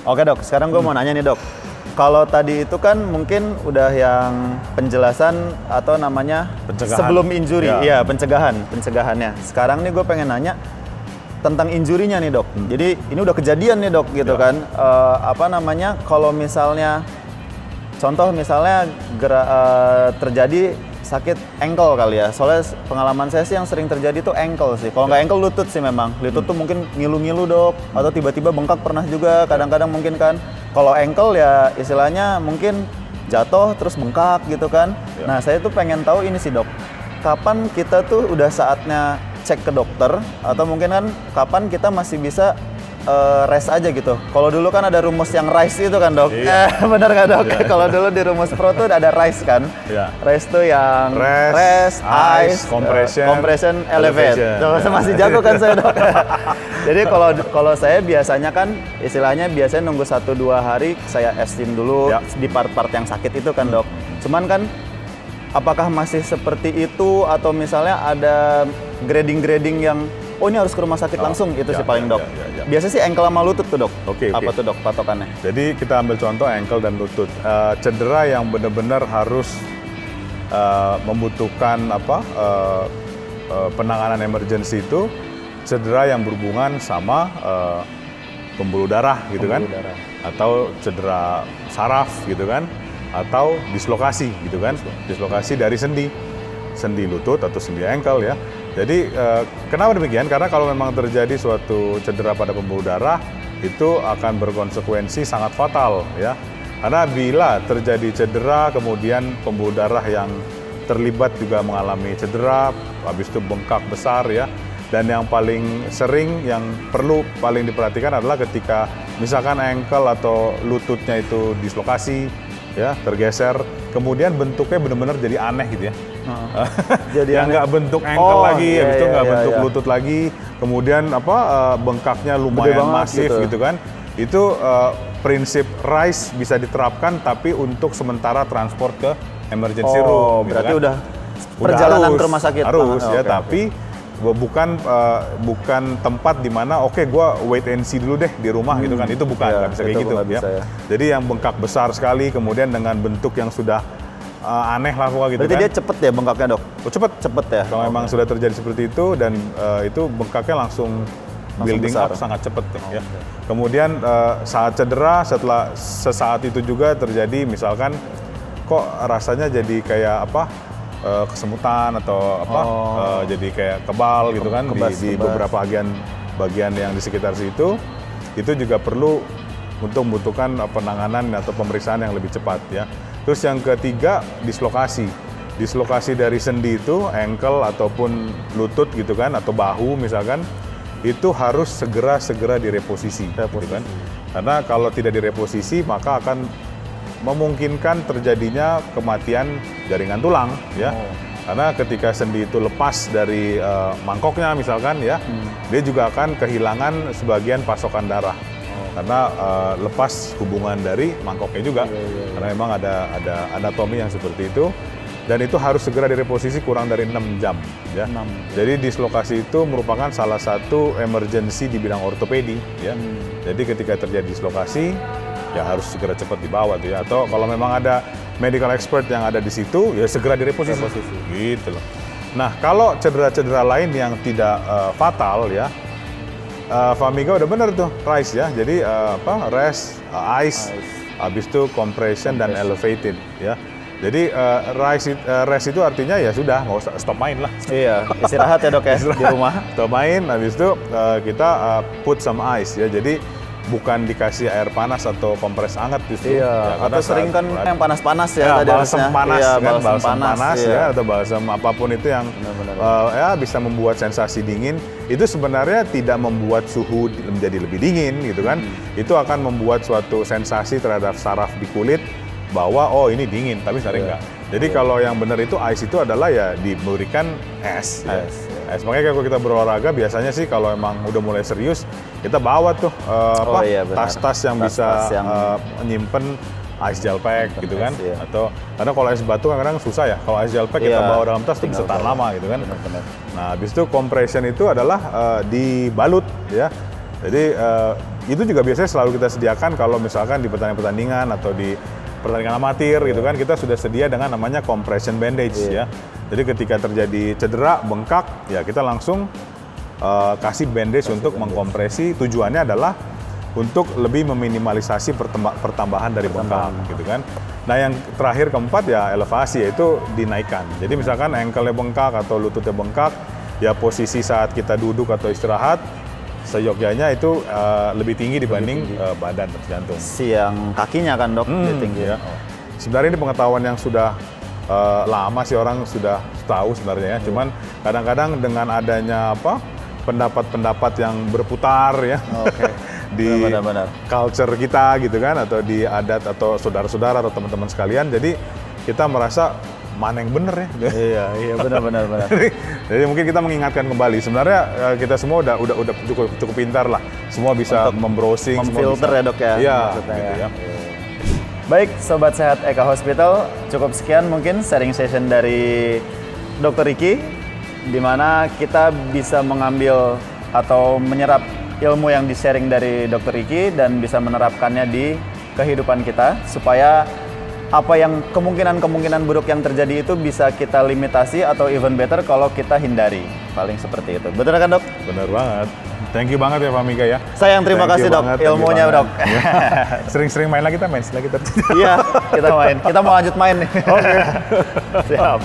Oke dok, sekarang gue mau nanya nih dok. Kalau tadi itu kan mungkin udah yang penjelasan atau namanya Pencegahan. sebelum injury, Ya. iya pencegahannya. Sekarang nih gue pengen nanya tentang injurinya nih dok. Jadi ini udah kejadian nih dok gitu kan. Apa namanya kalau misalnya contoh misalnya terjadi sakit ankle kali ya. Soalnya pengalaman saya sih yang sering terjadi tuh ankle sih. Kalau nggak ankle lutut sih memang. Lutut tuh mungkin ngilu-ngilu dok. Atau tiba-tiba bengkak pernah juga kadang-kadang mungkin kan. Kalau ankle ya istilahnya mungkin jatuh terus bengkak gitu kan. Nah saya tuh pengen tahu ini sih dok. Kapan kita tuh udah saatnya cek ke dokter. Atau mungkin kan kapan kita masih bisa rest aja gitu. Kalau dulu kan ada rumus yang rise itu kan dok. Benar nggak dok? Kalau dulu di rumus pro tuh ada rise kan. Rise tuh yang rest, ice, compression, elevate. Masih jago kan saya dok. Jadi kalau saya biasanya kan istilahnya biasanya nunggu 1-2 hari saya esteem dulu di part-part yang sakit itu kan dok. Cuman kan apakah masih seperti itu atau misalnya ada grading-grading yang oh ini harus ke rumah sakit langsung itu sih paling dok. Biasa sih ankle sama lutut tuh dok. Apa tuh dok patokannya? Jadi kita ambil contoh ankle dan lutut. Cedera yang benar-benar harus membutuhkan penanganan emergency itu cedera yang berhubungan sama pembuluh darah gitu kan, atau cedera saraf gitu kan, atau dislokasi gitu kan, dislokasi dari sendi lutut atau sendi ankle ya. Jadi kenapa demikian? Karena kalau memang terjadi suatu cedera pada pembuluh darah itu akan berkonsekuensi sangat fatal ya. Karena bila terjadi cedera kemudian pembuluh darah yang terlibat juga mengalami cedera, habis itu bengkak besar ya. Dan yang paling sering yang perlu paling diperhatikan adalah ketika misalkan ankle atau lututnya itu dislokasi ya, tergeser, kemudian bentuknya benar-benar jadi aneh gitu ya. Jadi yang nggak bentuk ankle lagi, habis itu nggak bentuk lutut lagi, kemudian bengkaknya lumayan masif gitu kan. Itu prinsip RISE bisa diterapkan tapi untuk sementara transport ke emergency room. Berarti gitu kan. udah perjalanan ke rumah sakit. Harus ya, tapi bukan tempat di mana gue wait and see dulu deh di rumah gitu kan. Itu bukan, nggak bisa kayak gitu ya. Jadi yang bengkak besar sekali kemudian dengan bentuk yang sudah aneh lah pokoknya gitu. Berarti kan. dia cepet ya bengkaknya dok? Cepet ya. Kalau memang sudah terjadi seperti itu dan itu bengkaknya langsung building besar. Up sangat cepet ya. Kemudian saat cedera sesaat itu juga terjadi misalkan kok rasanya jadi kayak kesemutan atau jadi kayak kebal gitu kan di beberapa bagian yang di sekitar situ, itu juga perlu untuk membutuhkan penanganan atau pemeriksaan yang lebih cepat ya. Terus yang ketiga dislokasi dari sendi itu ankle ataupun lutut gitu kan atau bahu misalkan itu harus segera direposisi. Gitu kan? Karena kalau tidak direposisi maka akan memungkinkan terjadinya kematian jaringan tulang ya. Karena ketika sendi itu lepas dari mangkoknya misalkan ya, dia juga akan kehilangan sebagian pasokan darah. Karena lepas hubungan dari mangkoknya juga. Karena memang ada anatomi yang seperti itu. Dan itu harus segera direposisi kurang dari 6 jam ya. Jadi dislokasi itu merupakan salah satu emergency di bidang ortopedi ya. Jadi ketika terjadi dislokasi ya harus segera cepat dibawa tuh ya. Atau kalau memang ada medical expert yang ada di situ ya segera direposisi. Gitu loh. Nah, kalau cedera-cedera lain yang tidak fatal ya, Famiga udah bener tuh RISE ya. Jadi rest, ice, habis itu compression dan elevated ya. Jadi rest itu artinya ya sudah nggak usah stop main lah. Iya, istirahat ya dok ya di rumah. Stop main, habis itu kita put some ice ya. Jadi bukan dikasih air panas atau kompres hangat justru. Iya, ya, atau sering kan yang panas-panas ya, tadi balsam panas iya, kan, balsam panas ya, atau balsam apapun itu yang ya bisa membuat sensasi dingin. Itu sebenarnya tidak membuat suhu menjadi lebih dingin gitu kan. Itu akan membuat suatu sensasi terhadap saraf di kulit bahwa ini dingin, tapi sebenarnya enggak. Jadi kalau yang benar itu ice itu adalah ya diberikan es. Makanya kalau kita berolahraga biasanya sih kalau emang udah mulai serius kita bawa tuh tas-tas yang bisa menyimpan ice gel pack gitu kan. Atau karena kalau es batu kadang-kadang susah ya. Kalau ice gel pack kita bawa dalam tas itu bisa tahan lama gitu kan. Nah, habis itu compression itu adalah dibalut ya. Jadi itu juga biasanya selalu kita sediakan kalau misalkan di pertandingan atau di pertandingan amatir gitu kan, kita sudah sedia dengan namanya compression bandage ya. Jadi ketika terjadi cedera, bengkak, ya kita langsung kasih bandage untuk mengkompresi. Tujuannya adalah untuk lebih meminimalisasi pertambahan dari bengkak gitu kan. Nah yang terakhir keempat ya elevasi, yaitu dinaikkan. Jadi misalkan ankle-nya bengkak atau lututnya bengkak, ya posisi saat kita duduk atau istirahat seyogyanya itu lebih tinggi dibanding badan jantung. Si yang kakinya kan dok, lebih tinggi. Ya. Sebenarnya ini pengetahuan yang sudah lama sih, orang sudah tahu sebenarnya ya. Cuman kadang-kadang dengan adanya pendapat-pendapat yang berputar ya di benar. Culture kita gitu kan, atau di adat atau saudara-saudara atau teman-teman sekalian, jadi kita merasa mana yang bener ya? Iya benar. Jadi mungkin kita mengingatkan kembali. Sebenarnya kita semua udah cukup pintar lah. Semua bisa membrowsing, memfilter ya dok ya. Iya. Gitu ya. Ya. Baik, Sobat Sehat Eka Hospital, cukup sekian mungkin sharing session dari Dr. Ricky, di mana kita bisa mengambil atau menyerap ilmu yang di-sharing dari Dr. Ricky dan bisa menerapkannya di kehidupan kita supaya apa yang kemungkinan buruk yang terjadi itu bisa kita limitasi atau even better kalau kita hindari. Paling seperti itu. Betul kan dok? Benar banget. Thank you banget ya Pak Mika ya. Saya yang terima kasih dok, ilmunya dok. Sering-sering main lagi kita, main lagi. Iya, kita main. Kita mau lanjut main nih. Oke. Siap.